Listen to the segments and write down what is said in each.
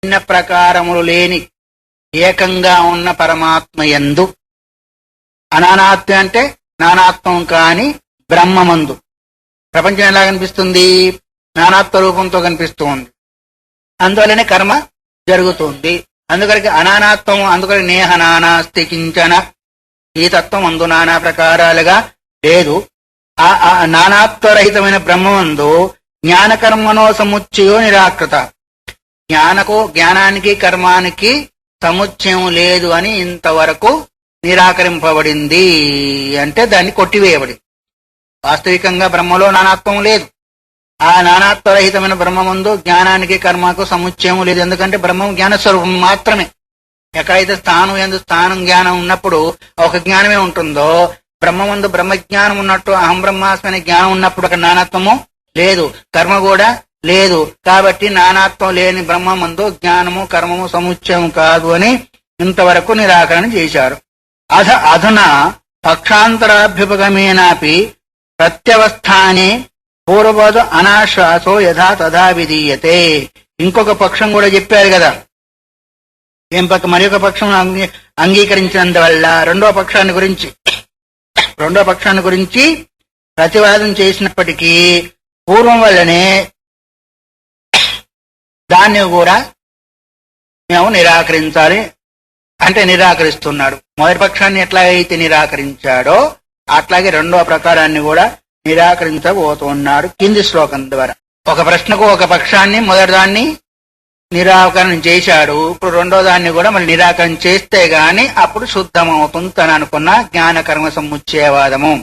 భిన్న ప్రకారములు లేని ఏకంగా ఉన్న పరమాత్మ యందు, అనానాత్మ అంటే నానాత్మం కాని బ్రహ్మమందు ప్రపంచం ఎలా కనిపిస్తుంది? నానాత్మ రూపంతో కనిపిస్తూ ఉంది. అందువల్లనే కర్మ జరుగుతుంది. అందుకని అనానాత్వం, అందుకని నేహ నానాస్తి కించన, ఈ తత్వం అందు నానా ప్రకారాలుగా లేదు. ఆ నానాత్వరహితమైన బ్రహ్మమందు జ్ఞానకర్మనో సముచ్చయో నిరాకృత. జ్ఞానానికి కర్మానికి సముచ్చయం లేదు అని ఇంతవరకు నిరాకరింపబడింది. అంటే దాన్ని కొట్టివేయబడింది. వాస్తవికంగా బ్రహ్మలో నానాత్వం లేదు. ఆ నానాత్వరహితమైన బ్రహ్మమందు జ్ఞానానికి కర్మకు సముచ్చయం లేదు. ఎందుకంటే బ్రహ్మం జ్ఞానస్వరూపం మాత్రమే. ఎక్కడైతే స్థానం జ్ఞానం ఉన్నప్పుడు ఒక జ్ఞానమే ఉంటుందో, బ్రహ్మమందు బ్రహ్మజ్ఞానం ఉన్నట్టు అహం బ్రహ్మాస్మి అనే జ్ఞానం ఉన్నప్పుడు అక్కడ నానాత్వము లేదు, కర్మ కూడా లేదు. కాబట్టి నానాత్వం లేని బ్రహ్మమందు జ్ఞానము కర్మము సముచ్చయం కాదు అని ఇంతవరకు నిరాకరణ చేశారు. అధునా పక్షాంతరాభ్యుపగమేనాపి ప్రత్యవస్థానే పూర్వబోధ అనాశ్వాసో యథా తథా విధీయతే. ఇంకొక పక్షం కూడా చెప్పారు కదా. మరి ఒక పక్షం అంగీకరించినందువల్ల రెండో పక్షాన్ని గురించి ప్రతివాదం చేసినప్పటికీ పూర్వం వల్లనే దాన్ని కూడా మేము నిరాకరించాలి అంటే నిరాకరిస్తున్నాడు. మొదటి పక్షాన్ని ఎట్లాగైతే నిరాకరించాడో అట్లాగే రెండో ప్రకారాన్ని కూడా నిరాకరించబోతున్నాడు కింది శ్లోకం ద్వారా. ఒక ప్రశ్నకు ఒక పక్షాన్ని మొదటి దాన్ని నిరాకరణ చేశాడు. ఇప్పుడు రెండో దాన్ని కూడా మళ్ళీ నిరాకరణ చేస్తే గాని అప్పుడు శుద్ధమవుతుంది అని అనుకున్న జ్ఞానకర్మ సముచ్చయవాదము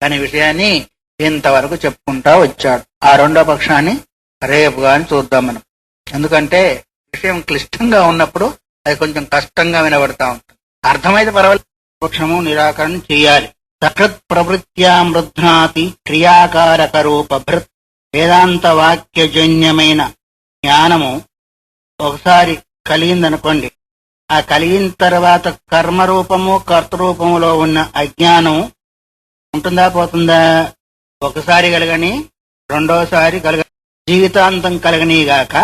అనే విషయాన్ని ఇంతవరకు చెప్పుకుంటా వచ్చాడు. ఆ రెండో పక్షాన్ని రేపు గాని చూద్దాం మనం. ఎందుకంటే విషయం క్లిష్టంగా ఉన్నప్పుడు అది కొంచెం కష్టంగా వినబడతా ఉంటుంది. అర్థమైతే పర్వాలేదు, పక్షము నిరాకరణ చేయాలి. సకృత్ ప్రవృత్యామృధ్నాతి క్రియాకారక రూపభృత్. వేదాంత వాక్యజన్యమైన జ్ఞానము ఒకసారి కలిగిందనుకోండి, ఆ కలిగిన తర్వాత కర్మరూపము కర్తరూపములో ఉన్న అజ్ఞానం ఉంటుందా పోతుందా? ఒకసారి కలగని రెండోసారి జీవితాంతం కలగనీగాక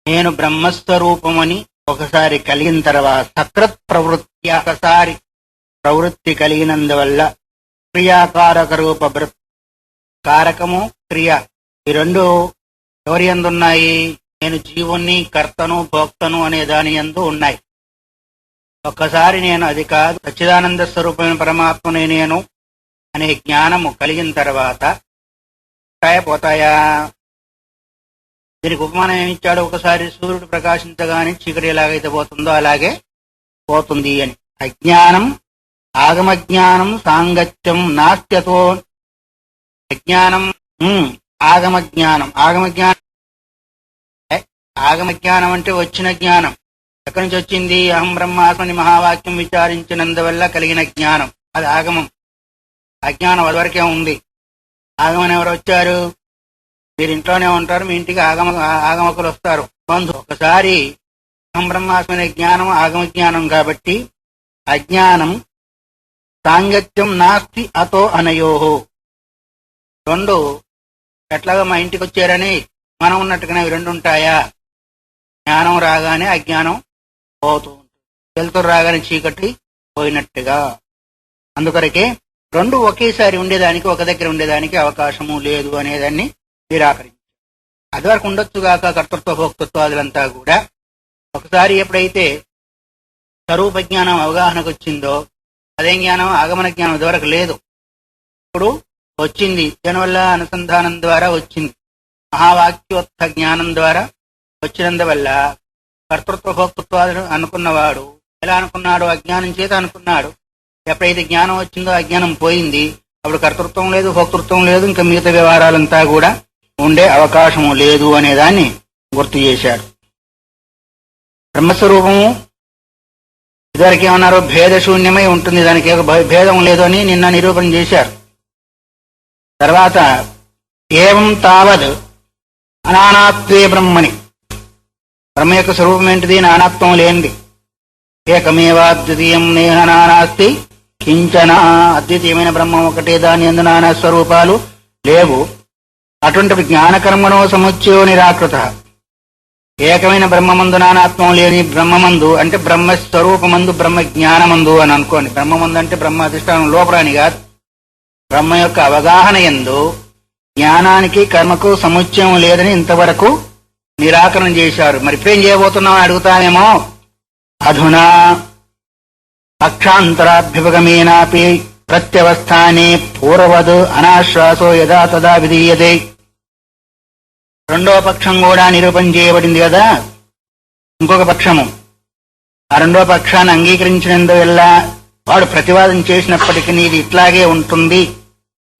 నేను బ్రహ్మస్వరూపమని ఒకసారి కలిగిన తర్వాత సకృత్ ప్రవృత్తి, ఒకసారి ప్రవృత్తి కలిగినందువల్ల క్రియాకారక రూప కారకము క్రియ ఈ రెండు ఎవరి యందు ఉన్నాయి? నేను జీవుణ్ణి కర్తను భోక్తను అనే దాని యందు ఉన్నాయి. ఒక్కసారి నేను అది కాదు సచ్చిదానంద స్వరూపమైన పరమాత్మనే నేను అనే జ్ఞానము కలిగిన తర్వాత పోతాయా? దీనికి ఉపమానం ఏమిచ్చాడు? ఒకసారి సూర్యుడు ప్రకాశించగానే చీకటి ఎలాగైతే పోతుందో అలాగే పోతుంది అని. అజ్ఞానం ఆగమజ్ఞానం సాంగత్యం నాస్త్యతో. అజ్ఞానం ఆగమజ్ఞానం అంటే వచ్చిన జ్ఞానం. ఎక్కడి నుంచి వచ్చింది? అహం బ్రహ్మాస్మని మహావాక్యం విచారించినందువల్ల కలిగిన జ్ఞానం, అది ఆగమం. అజ్ఞానం అదివరకే ఉంది. ఆగమని ఎవరు వచ్చారు? మీరు ఇంట్లోనే ఉంటారు, మీ ఇంటికి ఆగమకులు వస్తారు, బంధు. ఒకసారి అహం బ్రహ్మాస్మి అనే జ్ఞానం ఆగమ జ్ఞానం కాబట్టి అజ్ఞానం సాంగత్యం నాస్తి అతో అనయోహో. రెండు ఎట్లాగా మా ఇంటికి వచ్చారని మనం ఉన్నట్టుగానే అవి రెండు ఉంటాయా? జ్ఞానం రాగానే అజ్ఞానం పోతూ ఉంటుంది, వెలుతురు రాగానే చీకటి పోయినట్టుగా. అందుకొరకే రెండు ఒకేసారి ఉండేదానికి, ఒక దగ్గర ఉండేదానికి అవకాశము లేదు అనేదాన్ని నిరాకరించారు. అది వరకు ఉండొచ్చుగాక కర్తృత్వ భోక్తృత్వాదులంతా కూడా. ఒకసారి ఎప్పుడైతే స్వరూప జ్ఞానం అవగాహనకు వచ్చిందో అదే జ్ఞానం ఆగమన జ్ఞానం ఇదివరకు లేదు, ఇప్పుడు వచ్చింది. దానివల్ల అనుసంధానం ద్వారా వచ్చింది. మహావాక్యోత్థ జ్ఞానం ద్వారా వచ్చినందువల్ల కర్తృత్వ భోక్తృత్వాదులు అనుకున్నవాడు ఎలా అనుకున్నాడు? అజ్ఞానం చేత అనుకున్నాడు. ఎప్పుడైతే జ్ఞానం వచ్చిందో అజ్ఞానం పోయింది, అప్పుడు కర్తృత్వం లేదు, భోక్తృత్వం లేదు, ఇంకా మిగతా వ్యవహారాలంతా కూడా ఉండే అవకాశం లేదు అనేదాన్ని గుర్తు చేశాడు. బ్రహ్మస్వరూపము ఇదివరకు ఏమన్నారు? భేదశూన్యమై ఉంటుంది, దానికి భేదం లేదు అని నిన్న నిరూపణ చేశారు. తర్వాత ఏవం తావద్ అనానాత్వే బ్రహ్మని, బ్రహ్మ యొక్క స్వరూపం ఏంటిది? నానాత్వం లేనిది. ఏకమేవాద్వితీయం నేహ నానాస్తి కించన. అద్వితీయమైన బ్రహ్మం ఒకటే, దాని యందు నానా స్వరూపాలు లేవు. అటువంటి జ్ఞానకర్మణో సముచ్చయో నిరాకృత. ఏకమైన బ్రహ్మమందు నానాత్మం లేని బ్రహ్మమందు అంటే బ్రహ్మస్వరూపమందు బ్రహ్మ జ్ఞానమందు అని అనుకోండి. బ్రహ్మమందు అంటే బ్రహ్మ అధిష్టానం లోపరాని కాదు. బ్రహ్మ యొక్క అవగాహన యందు జ్ఞానానికి కర్మకు సముచ్చయం లేదని ఇంతవరకు నిరాకరణ చేశారు. మరి ఇప్పుడేం చేయబోతున్నామని అడుగుతానేమో. అధునా పక్షాంతరాభ్యుపగమేనాపి ప్రత్యవస్థానే పూర్వవద్ అనాశ్వాసో యదా తదా విధీయతే. రెండవ పక్షం కూడా నిరూపణ చేయబడింది కదా. ఇంకొక పక్షము, ఆ రెండవ పక్షాన్ని అంగీకరించినందువల్ల వాడు ప్రతివాదం చేసినప్పటికీ ఇది ఇట్లాగే ఉంటుంది,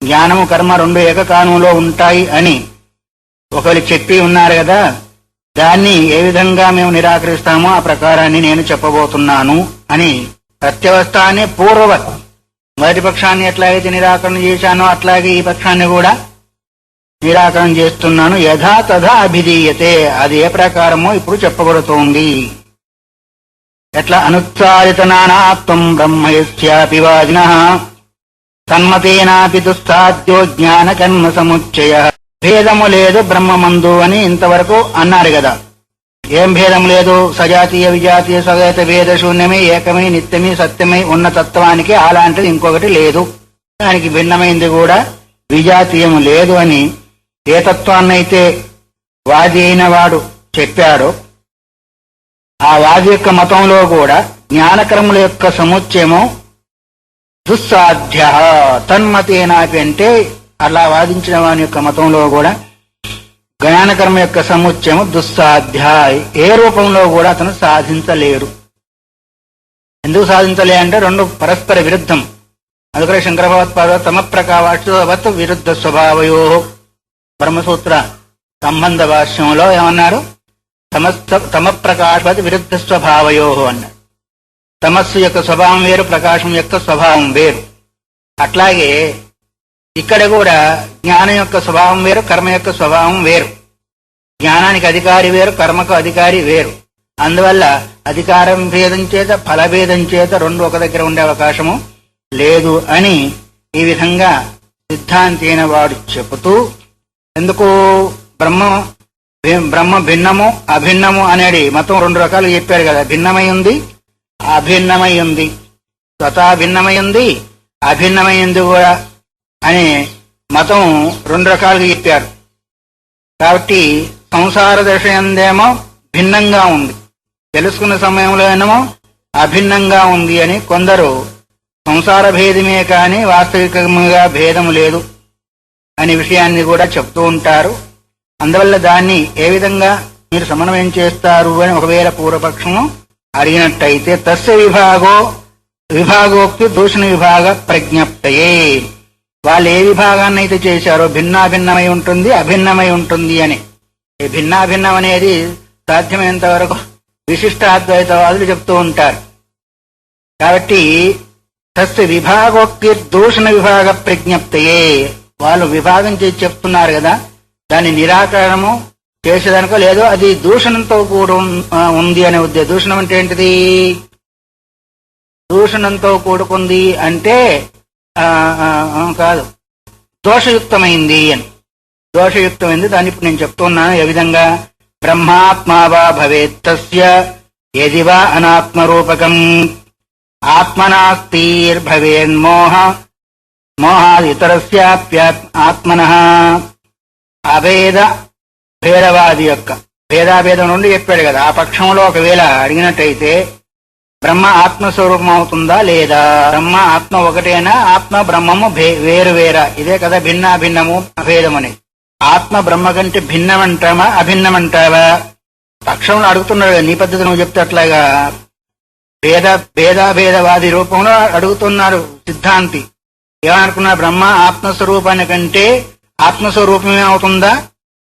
జ్ఞానము కర్మ రెండు ఏకకాలంలో ఉంటాయి అని ఒకవేళ చెప్పి ఉన్నారు కదా. దాన్ని ఏ విధంగా మేము నిరాకరిస్తామో ఆ ప్రకారాన్ని నేను చెప్పబోతున్నాను అని ప్రత్యవస్థానే పూర్వవత్. మొదటి పక్షాన్ని ఎట్లాగైతే నిరాకరణ చేశానో అట్లాగే ఈ పక్షాన్ని కూడా నిరాకరణ చేస్తున్నాను. యథా తథా అభిధీయతే, అది ఏ ప్రకారమో ఇప్పుడు చెప్పబడుతోంది. ఎట్లా అనుత్సారిత నానాత్వం బ్రహ్మయస్యాపి వాదినః సన్మతేనాపి దుస్సాధ్యో జ్ఞాన కర్మ సముచ్చయ. భేదము లేదు బ్రహ్మమందు అని ఇంతవరకు అన్నారు కదా. ఏం భేదం లేదు? సజాతీయ విజాతీయ సగత భేద శూన్యమే, ఏకమై నిత్యమే సత్యమై ఉన్న తత్వానికి అలాంటిది ఇంకొకటి లేదు. దానికి భిన్నమైంది కూడా విజాతీయము లేదు అని ఏ తత్వాన్నైతే వాది అయిన వాడు చెప్పాడో ఆ వాది యొక్క మతంలో కూడా జ్ఞానకర్మల యొక్క సముచ్చయము దుస్సాధ్య. తన్మతేనాపి అంటే అలా వాదించిన వాని యొక్క మతంలో కూడా జ్ఞానకర్మ యొక్క సముచ్చయము దుస్సాధ్య. ఏ రూపంలో కూడా అతను సాధించలేడు. ఎందుకు సాధించలే అంటే రెండు పరస్పర విరుద్ధం. అందుకనే శంకర భగవత్పాద తమ ప్రకావత్ విరుద్ధ స్వభావయో బ్రహ్మసూత్ర సంబంధ భాష్యంలో ఏమన్నారు? తమ ప్రకాశవత్ విరుద్ధ స్వభావయో అన్నారు. తమస్సు యొక్క స్వభావం వేరు, ప్రకాశం యొక్క స్వభావం వేరు. అట్లాగే ఇక్కడ కూడా జ్ఞానం యొక్క స్వభావం వేరు, కర్మ యొక్క స్వభావం వేరు. జ్ఞానానికి అధికారి వేరు, కర్మకు అధికారి వేరు. అందువల్ల అధికారం భేదం చేత ఫలభేదం చేత రెండు ఒక దగ్గర ఉండే అవకాశము లేదు అని ఈ విధంగా సిద్ధాంతి అయిన వాడు చెబుతూ, ఎందుకు బ్రహ్మ భిన్నము అభిన్నము అనేది మతం రెండు రకాలు చెప్పారు కదా. భిన్నమై ఉంది, అభిన్నమై ఉంది. స్వతా భిన్నమై ఉంది, అభిన్నమై ఉంది కూడా అనే మతం రెండు రకాలుగా చెప్పారు. కాబట్టి సంసార దశ ఎందేమో భిన్నంగా ఉంది, తెలుసుకున్న సమయంలో ఏమో అభిన్నంగా ఉంది అని కొందరు సంసార భేదమే కానీ వాస్తవికంగా భేదము లేదు అనే విషయాన్ని కూడా చెప్తూ ఉంటారు. అందువల్ల దాన్ని ఏ విధంగా మీరు సమన్వయం చేస్తారు అని ఒకవేళ పూర్వపక్షము అడిగినట్టయితే తస్య విభాగోక్తి దూషణ విభాగ ప్రజ్ఞప్తయే. వాళ్ళు ఏ విభాగాన్ని అయితే చేశారో భిన్నాభిన్నమై ఉంటుంది, అభిన్నమై ఉంటుంది అని. ఈ భిన్నాభిన్నం అనేది సాధ్యమైనంత వరకు విశిష్టాద్వైతవాదులు చెప్తూ ఉంటారు. కాబట్టి తస్య విభాగోక్తి దూషణ విభాగ ప్రజ్ఞప్తయే, వాళ్ళు విభాగం చేసి చెప్తున్నారు కదా, దాన్ని నిరాకరణము చేసేదానికో లేదో అది దూషణంతో కూడా ఉంది అనే ఉద్దేశం. దూషణం అంటే ఏంటిది? దూషణంతో కూడుకుంది అంటే కాదు, దోషయుక్తమైంది అని. దోషయుక్తమైంది దాన్ని ఇప్పుడు నేను చెప్తున్నాను. ఏ విధంగా? బ్రహ్మాత్మావా భవేత్ తస్య యదివా అనాత్మరూపకం ఆత్మనాస్తిర్భవేన్మోహ మోహాదితరస్యాప్య ఆత్మనః. అభేద భేదవాది యొక్క భేదాభేదం నుండి చెప్పాడు కదా. ఆ పక్షంలో ఒకవేళ అడిగినట్టయితే బ్రహ్మ ఆత్మస్వరూపం అవుతుందా లేదా? బ్రహ్మ ఆత్మ ఒకటేనా? ఆత్మ బ్రహ్మము వేరు వేరా? ఇదే కదా భిన్నాభిన్నము అభేదం అని. ఆత్మ బ్రహ్మ కంటే భిన్నమంటావా అభిన్నమంటావా? పక్షంలో అడుగుతున్నాడు. నీ పద్ధతి నువ్వు చెప్తే అట్లాగా భేదాభేదవాది రూపంలో అడుగుతున్నారు సిద్ధాంతి. ఏమనుకున్నా? బ్రహ్మ ఆత్మస్వరూపాన్ని కంటే ఆత్మస్వరూపమే అవుతుందా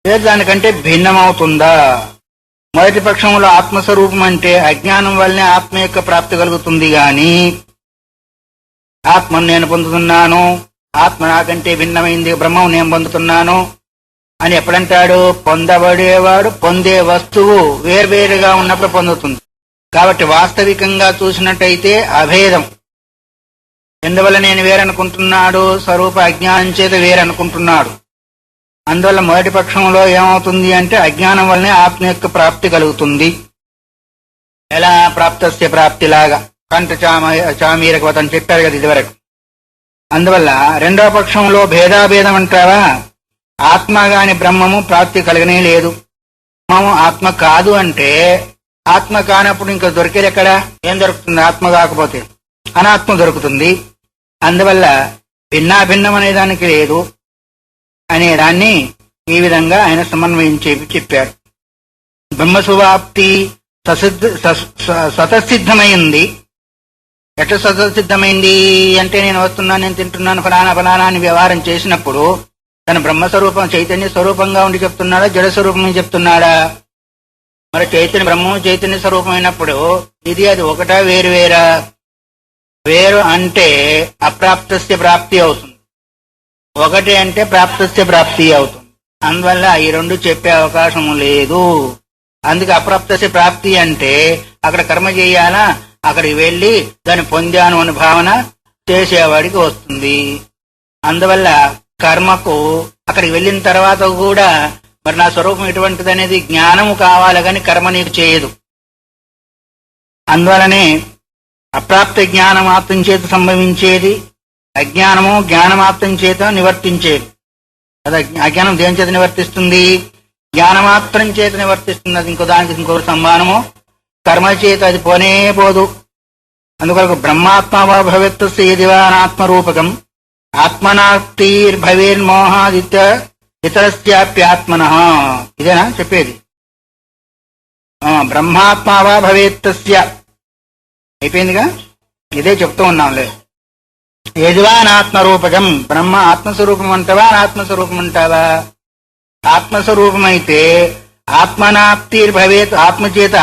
లేదా దానికంటే భిన్నమవుతుందా? మొదటి పక్షంలో ఆత్మస్వరూపం అంటే అజ్ఞానం వల్లనే ఆత్మ యొక్క ప్రాప్తి కలుగుతుంది గాని ఆత్మను నేను పొందుతున్నాను, ఆత్మ నాకంటే భిన్నమైంది, బ్రహ్మం నేను పొందుతున్నాను అని ఎప్పుడంటాడు? పొందబడేవాడు పొందే వస్తువు వేర్వేరుగా ఉన్నప్పుడు పొందుతుంది. కాబట్టి వాస్తవికంగా చూసినట్టయితే అభేదం. ఎందువల్ల నేను వేరనుకుంటున్నాడు? స్వరూప అజ్ఞానం చేత వేరనుకుంటున్నాడు. అందువల్ల మొదటి పక్షంలో ఏమవుతుంది అంటే అజ్ఞానం వల్లనే ఆత్మ యొక్క ప్రాప్తి కలుగుతుంది. ఎలా ప్రాప్తస్య ప్రాప్తిలాగా కంఠ చామీరకవత అని చెప్పారు కదా ఇదివరకు. అందువల్ల రెండవ పక్షంలో భేదాభేదం అంటావా, ఆత్మ గాని బ్రహ్మము ప్రాప్తి కలగనే లేదు. బ్రహ్మము ఆత్మ కాదు అంటే ఆత్మ కానప్పుడు ఇంకా దొరికేది ఎక్కడ? ఏం దొరుకుతుంది? ఆత్మ కాకపోతే అనాత్మ దొరుకుతుంది. అందువల్ల భిన్నాభిన్నం అనే దానికి లేదు అనే దాన్ని ఈ విధంగా ఆయన సమన్వయం చెప్పారు. బ్రహ్మసువాప్తి స్వతసిద్ధమైంది. ఎట్లా స్వతసిద్ధమైంది అంటే నేను వస్తున్నాను, నేను తింటున్నాను, ఫలానా అని వ్యవహారం చేసినప్పుడు తన బ్రహ్మస్వరూపం చైతన్య స్వరూపంగా ఉండి చెప్తున్నాడా, జడ స్వరూపం చెప్తున్నాడా? మరి చైతన్య బ్రహ్మం చైతన్య స్వరూపమైనప్పుడు ఇది అది ఒకటా వేరువేరా? వేరు అంటే అప్రాప్తస్య ప్రాప్తి అవుతుంది, ఒకటి అంటే ప్రాప్తస్య ప్రాప్తి అవుతుంది. అందువల్ల ఈ రెండు చెప్పే అవకాశం లేదు. అందుకే అప్రాప్తస్య ప్రాప్తి అంటే అక్కడ కర్మ చేయాలా, అక్కడికి వెళ్ళి దాన్ని పొందాను అని భావన చేసేవాడికి వస్తుంది. అందువల్ల కర్మకు అక్కడికి వెళ్ళిన తర్వాత కూడా మరి నా స్వరూపం ఎటువంటిది అనేది జ్ఞానము కావాలి కానీ కర్మ నీకు చేయదు. అందువలనే అప్రాప్త జ్ఞానమాత్రం చేత సంభవించేది అజ్ఞానము, జ్ఞానమాత్రం చేత నివర్తించేది. అది అజ్ఞానం దేని చేత నివర్తిస్తుంది? జ్ఞానమాత్రం చేత నివర్తిస్తుంది. అది దానికి ఇంకో సంధానము కర్మ చేత అది పోనే పోదు. అందుకొరకు బ్రహ్మాత్మవా భవేత్ యదివా అనాత్మరూపకం ఆత్మనాప్తిర్భవేన్మోహాదిత్య ఇతరస్యాప్యాత్మన. ఇదేనా చెప్పేది? బ్రహ్మాత్మవా భవేత్తస్య అయిపోయిందిగా, ఇదే చెప్తూ ఉన్నాంలే. యదివా అనాత్మరూపకం, బ్రహ్మ ఆత్మస్వరూపం అంటావా అనాత్మస్వరూపం అంటావా? ఆత్మస్వరూపం అయితే ఆత్మనాప్తిర్భవేత్, ఆత్మచేత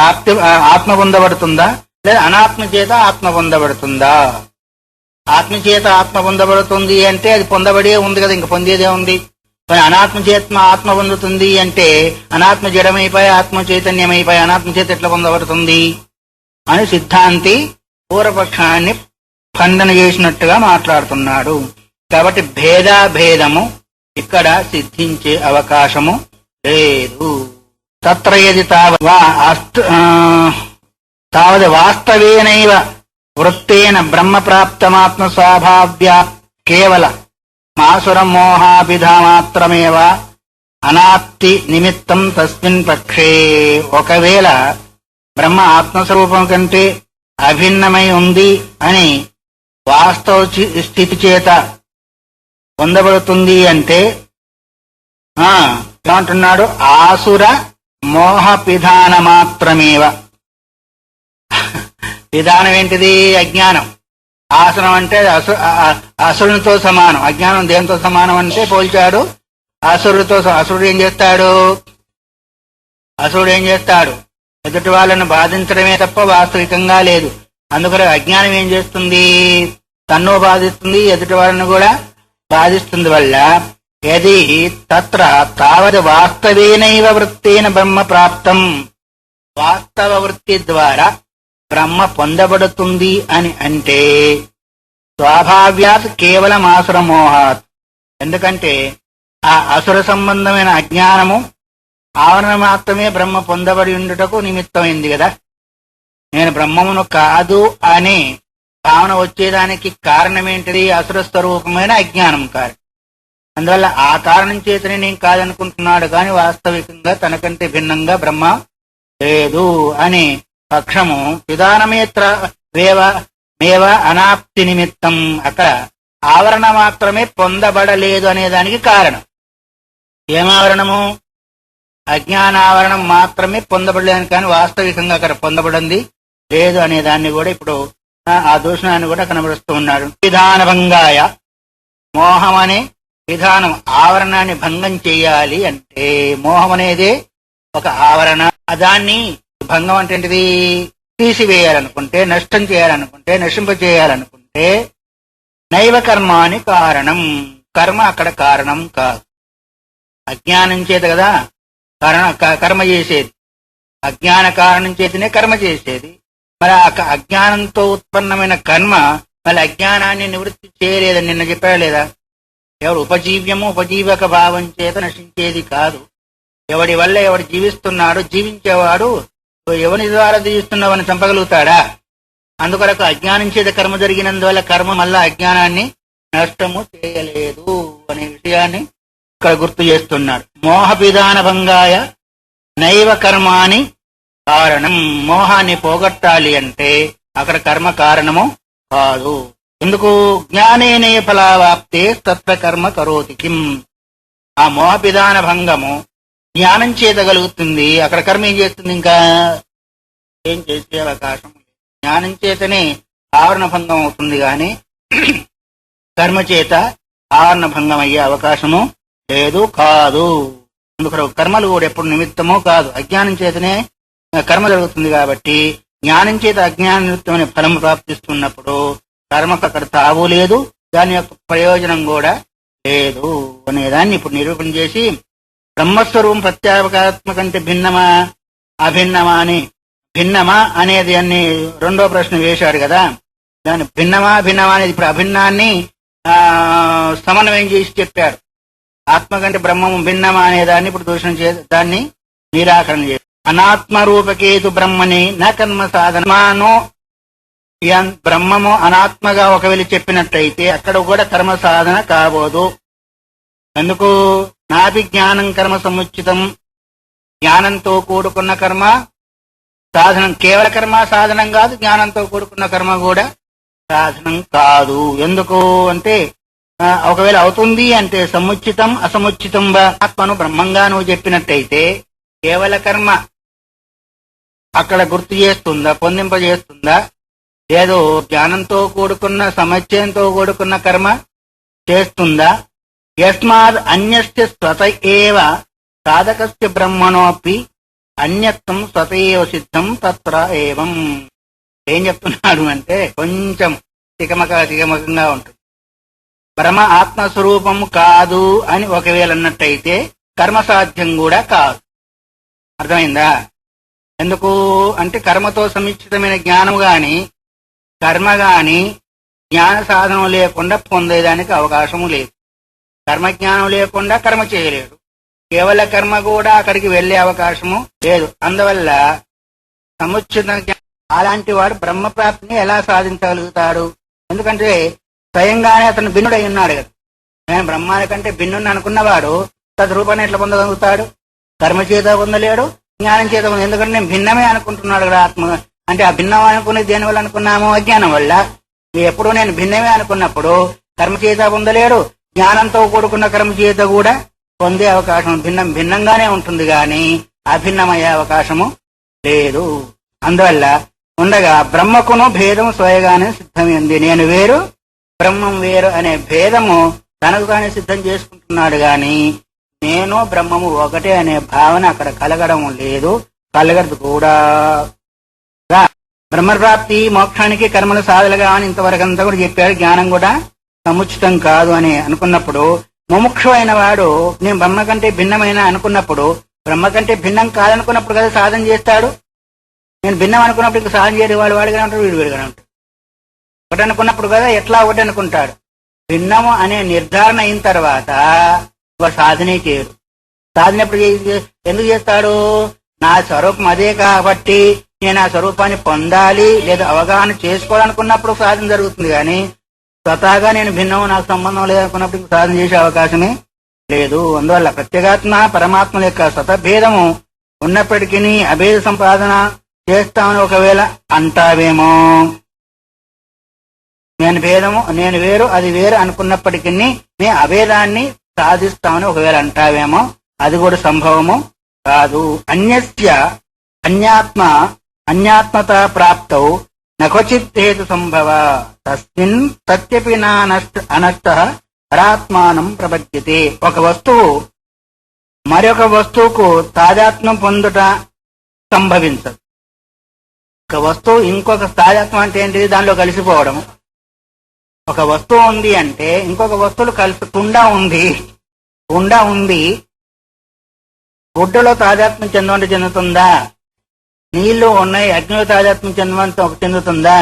ఆత్మ పొందబడుతుందా లేదా అనాత్మ చేత ఆత్మ పొందబడుతుందా? ఆత్మచేత ఆత్మ పొందబడుతుంది అంటే అది పొందబడే ఉంది కదా, ఇంక పొందేదే ఉంది. అనాత్మ చేత ఆత్మ పొందుతుంది అంటే అనాత్మ జడమైపోయి ఆత్మ చైతన్యమైపోయి అనాత్మ చేత ఎట్లా పొందబడుతుంది అని సిద్ధాంతి పూర్వపక్షాన్ని ఖండన చేసినట్టుగా మాట్లాడుతున్నాడు. కాబట్టి భేదాభేదము ఇక్కడ సిద్ధించే అవకాశము లేదు. తత్ర యది తావద్ వాస్తవేనైవ వృత్తేన బ్రహ్మ ప్రాప్తమాత్మ స్వాభావ్యా కేవల మాసురం మోహాభిధామాత్రమేవ అనాప్తి నిమిత్తం తస్మిన్ పక్షే. ఒకవేళ బ్రహ్మ ఆత్మస్వరూపం కంటే అభిన్నమై ఉంది అని వాస్తవ స్థితి చేత పొందబడుతుంది అంటే ఏమంటున్నాడు? ఆసుర మోహ పిధాన మాత్రమేవ. విధానం ఏంటిది? అజ్ఞానం. ఆసనం అంటే అసురునితో సమానం. అజ్ఞానం దేంతో సమానం అంటే పోల్చాడు అసురుడితో. అసురుడు ఏం చేస్తాడు? ఎదుటి వాళ్ళను బాధించడమే తప్ప వాస్తవికంగా లేదు. అందుకని అజ్ఞానం ఏం చేస్తుంది? తన్ను బాధిస్తుంది, ఎదుటి వాళ్ళను కూడా బాధిస్తుంది. వల్ల యది తత్ర తావద్ వాస్తవేనైవ వృత్తేన బ్రహ్మ ప్రాప్తం, వాస్తవ వృత్తి ద్వారా బ్రహ్మ పొందబడుతుంది అని అంటే స్వాభావ్యాత్ కేవలం ఆసుర మోహాత్. ఎందుకంటే ఆ అసుర సంబంధమైన అజ్ఞానము ఆవరణ మాత్రమే బ్రహ్మ పొందబడి ఉండుటకు నిమిత్తమైంది కదా. నేను బ్రహ్మమును కాదు అనే భావన వచ్చేదానికి కారణమేంటిది? అసుర స్వరూపమైన అజ్ఞానం కారణం. అందువల్ల ఆ కారణం చేతనే నేను కాదనుకుంటున్నాడు కానీ వాస్తవికంగా తనకంటే భిన్నంగా బ్రహ్మ లేదు అనే పక్షము విధానమేత్ర మేవ అనాప్తి నిమిత్తం. అక్కడ ఆవరణ మాత్రమే పొందబడలేదు అనేదానికి కారణం. ఏమావరణము? అజ్ఞానావరణం మాత్రమే పొందబడలేదు కానీ వాస్తవికంగా అక్కడ పొందబడింది లేదు అనే దాన్ని కూడా ఇప్పుడు ఆ దూషణాన్ని కూడా కనబరుస్తూ ఉన్నాడు. విధాన భంగాయ, మోహం అనే విధానం ఆవరణాన్ని భంగం చేయాలి అంటే మోహం అనేదే ఒక ఆవరణ. దాన్ని భంగం అంటే ఏంటిది? తీసివేయాలనుకుంటే, నష్టం చేయాలనుకుంటే, నశింపచేయాలనుకుంటే నైవ కర్మాని కారణం. కర్మ అక్కడ కారణం కాదు. అజ్ఞానం చేత కదా కర్మ చేసేది. అజ్ఞాన కారణం చేతనే కర్మ చేసేది. మరి ఆ అజ్ఞానంతో ఉత్పన్నమైన కర్మ మళ్ళీ అజ్ఞానాన్ని నివృత్తి చేయలేదని నిన్న చెప్పాడు లేదా? ఎవడు ఉపజీవ్యము ఉపజీవక భావం చేత నశించేది కాదు. ఎవడి వల్ల ఎవడు జీవిస్తున్నాడు, జీవించేవాడు ఎవని ద్వారా జీవిస్తున్నావని చంపగలుగుతాడా? అందుకొరకు అజ్ఞానం చేత కర్మ జరిగినందువల్ల కర్మ మళ్ళా అజ్ఞానాన్ని నష్టము చేయలేదు అనే విషయాన్ని ఇక్కడ గుర్తు చేస్తున్నాడు. మోహపిదాన భంగాయ నైవ కర్మాని కారణం. మోహాన్ని పోగొట్టాలి అంటే అక్కడ కర్మ కారణము కాదు. ఎందుకు? జ్ఞానేనే ఫలావాప్తే తత్వ కర్మ కరోతి కిం. ఆ మోహపిదాన భంగము జ్ఞానం చేత కలుగుతుంది. అక్కడ కర్మ ఏం చేస్తుంది? ఇంకా ఏం చేసే అవకాశం లేదు. జ్ఞానం చేతనే ఆవరణ భంగం అవుతుంది గాని కర్మ చేత ఆవరణ భంగం అయ్యే అవకాశము లేదు, కాదు. అందుకు కర్మలు కూడా ఎప్పుడు నిమిత్తమో కాదు. అజ్ఞానం చేతనే కర్మ జరుగుతుంది కాబట్టి జ్ఞానం చేత అజ్ఞాన నిమిత్తమైన ఫలం ప్రాప్తిస్తున్నప్పుడు కర్మకు అక్కడ తావు లేదు, దాని యొక్క ప్రయోజనం కూడా లేదు అనేదాన్ని ఇప్పుడు నిరూపణ చేసి బ్రహ్మస్వరూపం ప్రత్యేకాత్మక అంటే భిన్నమా అభిన్నమా అని, భిన్నమా అనేది అన్ని రెండో ప్రశ్న వేశాడు కదా. దాని భిన్నమా భిన్నమా అనేది ఇప్పుడు అభిన్నాన్ని సమన్వయం చేసి చెప్పారు. ఆత్మ కంటే బ్రహ్మము భిన్నమా అనే దాన్ని ఇప్పుడు దూషణ దాన్ని నిరాకరణ చేశారు. అనాత్మరూపకేతు బ్రహ్మని నా కర్మ సాధనమానో. బ్రహ్మము అనాత్మగా ఒకవేళ చెప్పినట్టయితే అక్కడ కూడా కర్మ సాధన కాబోదు. ఎందుకు? నాభి జ్ఞానం కర్మ సముచితం. జ్ఞానంతో కూడుకున్న కర్మ సాధనం. కేవల కర్మ సాధనం కాదు, జ్ఞానంతో కూడుకున్న కర్మ కూడా సాధనం కాదు. ఎందుకు అంటే ఒకవేళ అవుతుంది అంటే సముచితం అసముచితం ఆత్మను బ్రహ్మంగా నువ్వు చెప్పినట్టయితే కేవల కర్మ అక్కడ గుర్తు చేస్తుందా, పొందింపజేస్తుందా? ఏదో జ్ఞానంతో కూడుకున్న సముచ్చయంతో కూడుకున్న కర్మ చేస్తుందా? యస్మాద్ అన్యస్య స్వత ఏవ సాధకస్య బ్రహ్మణోపి అన్యత్వం స్వతయేవ సిద్ధం తత్ర ఏవం. ఏం చెప్తున్నాడు అంటే కొంచెం తికమకంగా ఉంటుంది. బ్రహ్మ ఆత్మస్వరూపం కాదు అని ఒకవేళ అన్నట్టయితే కర్మ సాధ్యం కూడా కాదు. అర్థమైందా? ఎందుకు అంటే కర్మతో సముచితమైన జ్ఞానం గాని కర్మ గాని జ్ఞాన సాధనం లేకుండా పొందేదానికి అవకాశము లేదు. కర్మజ్ఞానం లేకుండా కర్మ చేయలేడు. కేవల కర్మ కూడా అక్కడికి వెళ్లే అవకాశము లేదు. అందువల్ల సముచిత అలాంటి వాడు బ్రహ్మప్రాప్తిని ఎలా సాధించగలుగుతాడు? ఎందుకంటే స్వయంగానే అతను భిన్నుడై ఉన్నాడు కదా. నేను బ్రహ్మాని కంటే భిన్నుని అనుకున్నవాడు తద్రూపాన్ని ఎట్లా పొందగలుగుతాడు? కర్మ చేత పొందలేడు, జ్ఞానం చేత పొంద. ఎందుకంటే నేను భిన్నమే అనుకుంటున్నాడు కదా ఆత్మ. అంటే ఆ భిన్నం అనుకునేది దేని వల్ల అనుకున్నాము? అజ్ఞానం వల్ల. ఎప్పుడు నేను భిన్నమే అనుకున్నప్పుడు కర్మ చేత పొందలేడు, జ్ఞానంతో కూడుకున్న కర్మ చేత కూడా పొందే అవకాశం భిన్నంగానే ఉంటుంది గాని అభిన్నమయ్యే అవకాశము లేదు. అందువల్ల ఉండగా బ్రహ్మకును భేదం స్వయగానే సిద్ధమైంది. నేను వేరు బ్రహ్మం వేరు అనే భేదము తనకు తానే సిద్ధం చేసుకుంటున్నాడు గాని నేను బ్రహ్మము ఒకటే అనే భావన అక్కడ కలగడం లేదు, కలగదు కూడా. బ్రహ్మప్రాప్తి మోక్షానికి కర్మలు సాధలుగా అని ఇంతవరకు అంతా కూడా చెప్పాడు. జ్ఞానం కూడా సముచితం కాదు అని అనుకున్నప్పుడు ముముక్షు అయిన వాడు నేను బ్రహ్మ కంటే భిన్నమైన అనుకున్నప్పుడు బ్రహ్మ కంటే భిన్నం కాదనుకున్నప్పుడు కదా సాధన చేస్తాడు. నేను భిన్నం అనుకున్నప్పుడు ఇంకా సాధన చేయడం వాడిగానే ఉంటాడు, వీడు వీడిగానే ఉంటాడు. ఒకటి అనుకున్నప్పుడు కదా ఎట్లా ఒకటి అనుకుంటాడు. భిన్నము అనే నిర్ధారణ అయిన తర్వాత వాడు సాధనే చేయడు. సాధన ఎప్పుడు ఎందుకు చేస్తాడు? నా స్వరూపం అదే కాబట్టి నేను ఆ స్వరూపాన్ని పొందాలి లేదా అవగాహన చేసుకోవాలనుకున్నప్పుడు సాధన జరుగుతుంది. కానీ స్వతహాగా నేను భిన్నము నాకు సంబంధం లేదనుకున్నప్పుడు సాధన చేసే అవకాశమే లేదు. అందువల్ల ప్రత్యేగాత్మ పరమాత్మ యొక్క స్వతభేదము ఉన్నప్పటికీ అభేద సంపాదన చేస్తామని ఒకవేళ అంటావేమో. నేను వేరు అది వేరు అనుకున్నప్పటికీ నేను అభేదాన్ని సాధిస్తామని ఒకవేళ అంటావేమో. అది కూడా సంభవము కాదు. అన్యాత్మత ప్రాప్తౌ నక్వచిత్ హేతు సంభవ తస్మిన్ సత్యపి నా అనష్ట పరాత్మానం ప్రపద్యతే. ఒక వస్తువు మరొక వస్తువుకు తాదాత్మ్యం పొందుట సంభవించదు. ఒక వస్తువు ఇంకొక తాదాత్మ్యం అంటే ఏంటిది? దానిలో కలిసిపోవడం. ఒక వస్తువు ఉంది అంటే ఇంకొక వస్తువులు కలిసి కుండ ఉంది గుడ్డలో తాదాత్మ్యం చెందమంటే చెందుతుందా? నీళ్లు ఉన్నాయి, అగ్నిలో తాదాత్మ్యం చెందుతుందా?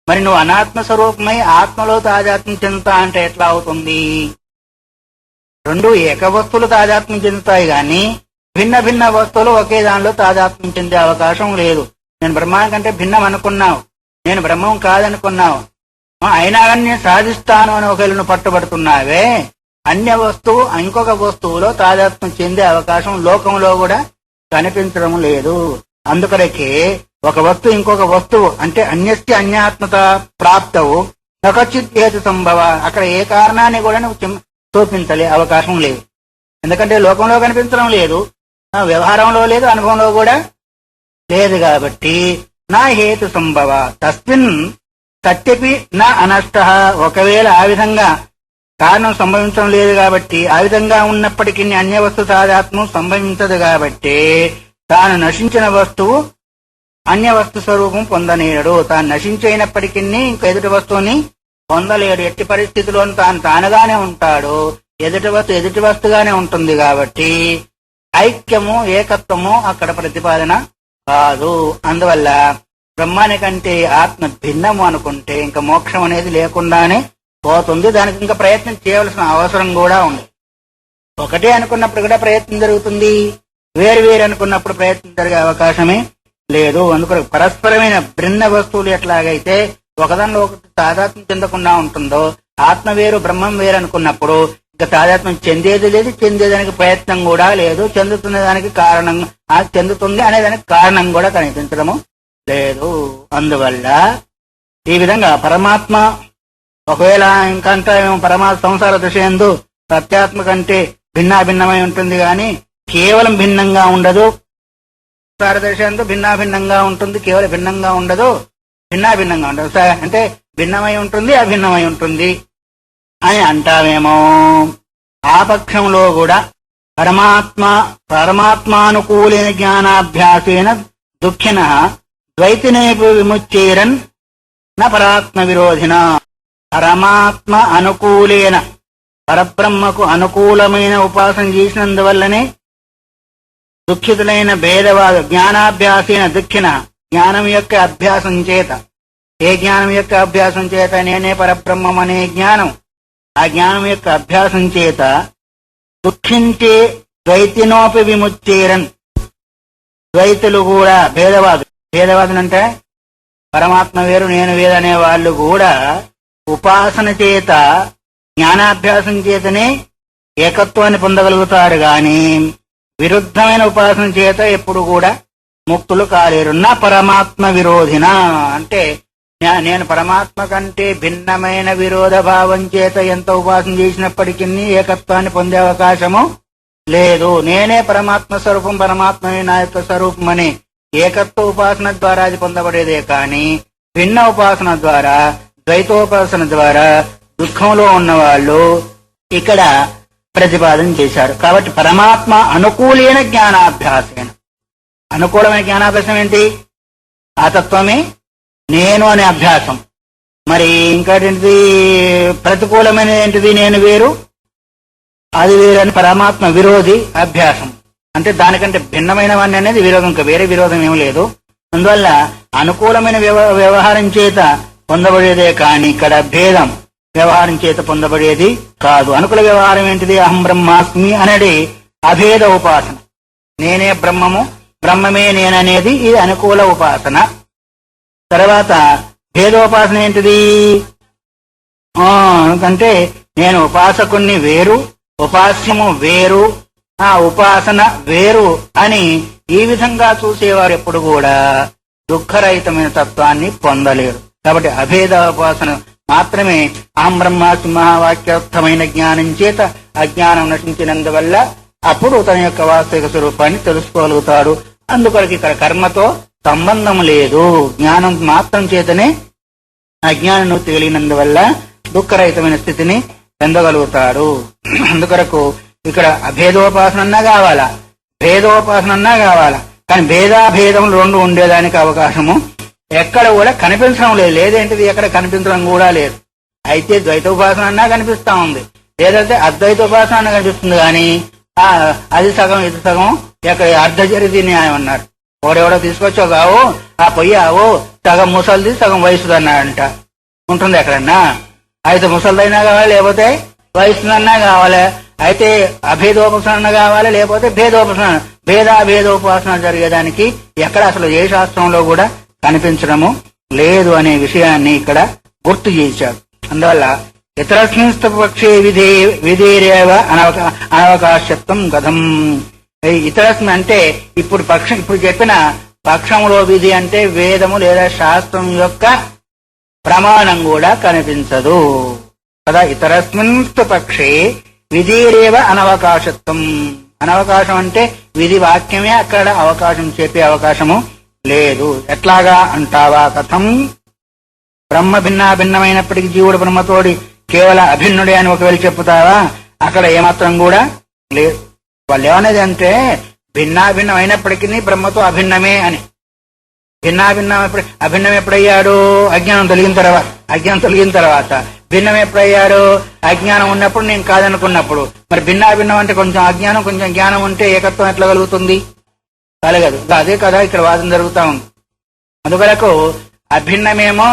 మరి నువ్వు అనాత్మ స్వరూపమై ఆత్మలో తాదాత్మ్యం చెందుతా అంటే ఎట్లా అవుతుంది? రెండు ఏక వస్తువులు తాదాత్మ్యం చెందుతాయి గాని భిన్న భిన్న వస్తువులు ఒకే దానిలో తాదాత్మ్యం చెందే అవకాశం లేదు. నేను బ్రహ్మాండం కంటే భిన్నం అనుకున్నావు, నేను బ్రహ్మం కాదనుకున్నావు, అయినా కానీ నేను సాధిస్తాను అని ఒకవేళ నువ్వు పట్టుబడుతున్నావే, అన్య వస్తువు ఇంకొక వస్తువులో తాదాత్మ్యం చెందే అవకాశం లోకంలో కూడా కనిపించడం లేదు. అందుకొరకే ఒక వస్తువు ఇంకొక వస్తువు అంటే అన్యస్య అన్యాత్మత ప్రాప్తవు నకచిత్ హేతు సంభవ, అక్కడ ఏ కారణాన్ని కూడా నువ్వు చూపించలే అవకాశం లేదు. ఎందుకంటే లోకంలో కనిపించడం లేదు, వ్యవహారంలో లేదు, అనుభవంలో కూడా లేదు. కాబట్టి నా హేతు సంభవ తస్మిన్ సత్యపి నా అనష్ట, ఒకవేళ ఆ విధంగా కారణం సంభవించడం లేదు కాబట్టి ఆ విధంగా ఉన్నప్పటికీ అన్య వస్తు తాదాత్మ్యం సంభవించదు కాబట్టి తాను నశించిన వస్తువు అన్య వస్తు స్వరూపం పొందనేడు. తాను నశించైనప్పటికీ ఇంక ఎదుటి వస్తువుని పొందలేడు. ఎట్టి పరిస్థితిలోనూ తానుగానే ఉంటాడు, ఎదుటి వస్తుగానే ఉంటుంది. కాబట్టి ఐక్యము ఏకత్వము అక్కడ ప్రతిపాదన కాదు. అందువల్ల బ్రహ్మానికంటే ఆత్మ భిన్నము అనుకుంటే ఇంకా మోక్షం అనేది లేకుండానే పోతుంది. దానికి ఇంకా ప్రయత్నం చేయవలసిన అవసరం కూడా ఉంది. ఒకటే అనుకున్నప్పుడు కూడా ప్రయత్నం జరుగుతుంది, వేరు వేరు అనుకున్నప్పుడు ప్రయత్నం జరిగే అవకాశమే లేదు. అందుకని పరస్పరమైన భిన్న వస్తువులు ఎట్లాగైతే ఒకదానిలో ఒకటి తాదాత్మ్యం చెందకుండా ఉంటుందో, ఆత్మ వేరు బ్రహ్మం వేరు అనుకున్నప్పుడు ఇంకా తాదాత్మ్యం చెందేది లేదు, చెందేదానికి ప్రయత్నం కూడా లేదు, చెందుతున్న దానికి కారణం చెందుతుంది అనేదానికి కారణం కూడా కనిపించడము లేదు. అందువల్ల ఈ విధంగా పరమాత్మ ఒకవేళ ఇంకంతా పరమాత్మ సంసార దశయందు సత్యాత్మ కంటే భిన్నాభిన్నమై ఉంటుంది గాని కేవలం భిన్నంగా ఉండదు. సంసార దశయందు భిన్నాభిన్నంగా ఉంటుంది, కేవలం భిన్నంగా ఉండదు, భిన్నాభిన్నంగా ఉండదు. అంటే భిన్నమై ఉంటుంది, అభిన్నమై ఉంటుంది అని అంటావేమో. ఆ పక్షంలో కూడా పరమాత్మానుకూలైన జ్ఞానాభ్యాసేన దుఃఖిన ద్వైతినేపు విముచ్చేరన్ న పరాత్మ విరోధిన. పరమాత్మ అనుకూలైన పరబ్రహ్మకు అనుకూలమైన ఉపాసన చేసినందువల్లనే దుఃఖితులైన భేదవాదు జ్ఞానాభ్యాసేన దుఃఖిన, జ్ఞానం యొక్క అభ్యాసం చేత. ఏ జ్ఞానం యొక్క అభ్యాసం చేత? నేనే పరబ్రహ్మం అనే జ్ఞానం. ఆ జ్ఞానం యొక్క అభ్యాసం చేత దుఃఖించే ద్వైతినోపి విముచ్చేరన్, ద్వైతులు కూడా భేదవాదులు అంటే పరమాత్మ వేరు నేను వేరు అనే వాళ్ళు కూడా ఉపాసన చేత జ్ఞానాభ్యాసం చేతనే ఏకత్వాన్ని పొందగలుగుతారు గాని విరుద్ధమైన ఉపాసన చేత ఎప్పుడు కూడా ముక్తులు కాలేరు. నా పరమాత్మ విరోధిన అంటే నేను పరమాత్మ కంటే భిన్నమైన విరోధ భావం చేత ఎంత ఉపాసన చేసినప్పటికీ ఏకత్వాన్ని పొందే అవకాశము లేదు. నేనే పరమాత్మ స్వరూపం, పరమాత్మనే నా యొక్క స్వరూపం అని ఏకత్వ ఉపాసన ద్వారా అది పొందబడేదే కానీ భిన్న ఉపాసన ద్వారా, ద్వైతోపాసన ద్వారా దుఃఖంలో ఉన్నవాళ్ళు ఇక్కడ ప్రతిపాదన చేశారు. కాబట్టి పరమాత్మ అనుకూలైన జ్ఞానాభ్యాసేన, అనుకూలమైన జ్ఞానాభ్యాసం ఏంటి? ఆ తత్వమే నేను అనే అభ్యాసం. మరి ఇంకేంటిది? ప్రతికూలమైన ఏంటిది? నేను వేరు అది వేరు అని పరమాత్మ విరోధి అభ్యాసం. అంటే దానికంటే భిన్నమైనవన్నీ అనేది విరోధం, ఇంకా వేరే విరోధం ఏం లేదు. అందువల్ల అనుకూలమైన వ్యవహారం చేత పొందబడేదే కానీ ఇక్కడ భేదం వ్యవహారం చేత పొందబడేది కాదు. అనుకూల వ్యవహారం ఏంటిది? అహం బ్రహ్మాస్మి అనేది అభేద ఉపాసన. నేనే బ్రహ్మము, బ్రహ్మమే నేననేది ఇది అనుకూల ఉపాసన. తర్వాత భేదోపాసన ఏంటిది? ఎందుకంటే నేను ఉపాసకుణ్ణి వేరు, ఉపాస్యము వేరు, ఆ ఉపాసన వేరు అని ఈ విధంగా చూసేవారు ఎప్పుడు కూడా దుఃఖరహితమైన తత్వాన్ని పొందలేరు. కాబట్టి అభేద ఉపాసన మాత్రమే అహం బ్రహ్మాస్మి మహావాక్యార్థమైన జ్ఞానం చేత అజ్ఞానం నశించినందువల్ల అప్పుడు తన యొక్క వాస్తవిక స్వరూపాన్ని తెలుసుకోగలుగుతాడు. అందుకొరకు ఇక్కడ కర్మతో సంబంధం లేదు, జ్ఞానం మాత్రం చేతనే అజ్ఞానం తేలినందువల్ల దుఃఖరహితమైన స్థితిని పొందగలుగుతాడు. అందుకొరకు ఇక్కడ అభేదోపాసనన్నా కావాలా, భేదోపాసనన్నా కావాలా. కానీ భేదాభేదం రెండు ఉండేదానికి అవకాశము ఎక్కడ కూడా కనిపించడం లేదు. లేదేంటిది? ఎక్కడ కనిపించడం కూడా లేదు. అయితే ద్వైతోపాసన అన్నా కనిపిస్తా ఉంది, లేదంటే అద్వైతోపాసన అన్నా కనిపిస్తుంది. కానీ అది సగం ఇది సగం, ఎక్కడ అర్ధచరితి న్యాయం అన్నారు. ఎవడెవడో తీసుకొచ్చావు కావు, ఆ పొయ్యావు సగం ముసలిది సగం వయసుది అన్నాడంట. ఉంటుంది ఎక్కడన్నా? అయితే ముసలిదైనా కావాలి, లేకపోతే వయసుదన్నా కావాలి. అయితే అభేదోపాసన కావాలి, లేకపోతే భేదోపాసన, భేదాభేదోపాసన జరిగేదానికి ఎక్కడ అసలు ఏ శాస్త్రంలో కూడా కనిపించడము లేదు అనే విషయాన్ని ఇక్కడ గుర్తు చేశాడు. అందువల్ల ఇతరస్మిన్ పక్షే విధేరేవ అనవకాశత్వం గతం. ఇతరస్మిన్ అంటే ఇప్పుడు చెప్పిన పక్షంలో విధి అంటే వేదము లేదా శాస్త్రం యొక్క ప్రమాణం కూడా కనిపించదు కదా. ఇతరస్మిన్ పక్షే విధిరేవ అనవకాశత్వం. అనవకాశం అంటే విధి వాక్యమే అక్కడ అవకాశం చెప్పే అవకాశము లేదు. ఎట్లాగా అంటావా? కథం బ్రహ్మ భిన్నమైనప్పటికీ జీవుడు బ్రహ్మతోడి కేవలం అభిన్నుడే అని ఒకవేళ చెప్పుతావా? అక్కడ ఏమాత్రం కూడా లేదు. వాళ్ళు ఏమనేది అంటే భిన్నమైనప్పటికీ బ్రహ్మతో అభిన్నమే అని. అభిన్నం ఎప్పుడయ్యాడు? అజ్ఞానం తొలగిన తర్వాత. భిన్నం ఎప్పుడయ్యాడు? అజ్ఞానం ఉన్నప్పుడు, నేను కాదనుకున్నప్పుడు. మరి భిన్నం అంటే కొంచెం అజ్ఞానం కొంచెం జ్ఞానం ఉంటే ఏకత్వం ఎట్లా కలుగుతుంది? కలగదు. అదే కదా ఇక్కడ వాదన జరుగుతా ఉంది. అందువరకు అభిన్నమేమో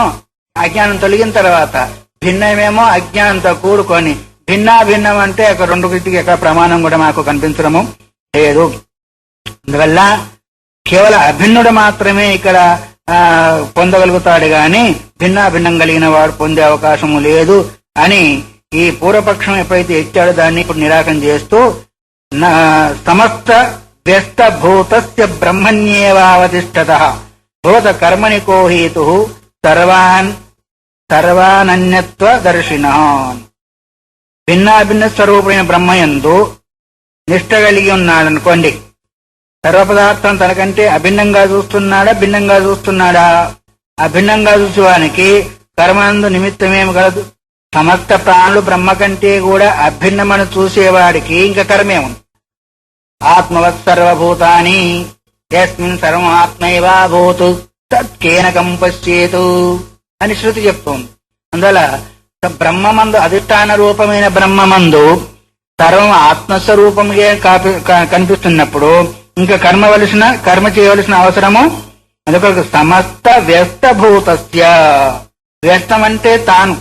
అజ్ఞానం తొలగిన తర్వాత, భిన్నమేమో అజ్ఞానంతో కూడుకొని. భిన్నం అంటే అక్కడ రెండుకి ఎక్కడ ప్రమాణం కూడా మాకు కనిపించడము లేదు. అందువల్ల కేవలం అభిన్నుడు మాత్రమే ఇక్కడ పొందగలుగుతాడు గాని భిన్నం కలిగిన వాడు పొందే అవకాశము లేదు అని ఈ పూర్వపక్షం ఎప్పుడైతే ఎత్తాడో దాన్ని ఇప్పుడు నిరాకరణ చేస్తూ సమస్త వ్యస్త భూతస్య బ్రహ్మణ్యేవావతిష్ఠత భూత కర్మని కోహేతు సర్వానన్యత్వ దర్శినాన్. భిన్న స్వరూపమైన బ్రహ్మయందు నిష్ట కలిగి ఉన్నాడనుకోండి. సర్వపదార్థం తనకంటే అభిన్నంగా చూస్తున్నాడా, భిన్నంగా చూస్తున్నాడా? అభిన్నంగా చూసేవానికి కర్మనందు నిమిత్తమేమి కలదు. సమస్త ప్రాణులు బ్రహ్మ కంటే కూడా అభిన్నమని చూసేవాడికి ఇంకా కర్మేముంది. ఆత్మవత్ సర్వభూతాని యస్మిన్ సర్వం ఆత్మైవాభూతు తత్కేనకం పశ్యేతు అని శృతి చెప్తోంది. అందువల్ల బ్రహ్మమందు అధిష్టాన రూపమైన బ్రహ్మమందు సర్వం ఆత్మస్వరూపంగా కనిపిస్తున్నప్పుడు ఇంకా కర్మ చేయవలసిన అవసరము అందుకొరకు సమస్త వ్యస్తభూతస్య. వ్యస్తం అంటే తాను,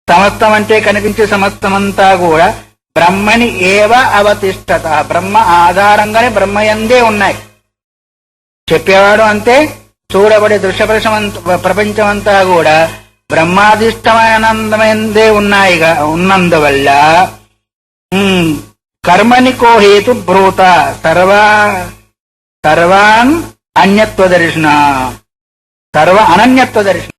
సమస్తం అంటే కనిపించే సమస్తమంతా కూడా బ్రహ్మని ఏవ అవతిష్ఠత. బ్రహ్మ ఆధారంగానే బ్రహ్మయందే ఉన్నాయి. చెప్పేవాడు అంతే, చూడబడే దృశ్య ప్రపంచమంతా కూడా బ్రహ్మాధిష్టమైనందమైందే ఉన్నందువల్ల కర్మని కోహేతు బ్రూత సర్వాన్ అన్యత్వ దర్శన అనన్యత్వ దర్శన.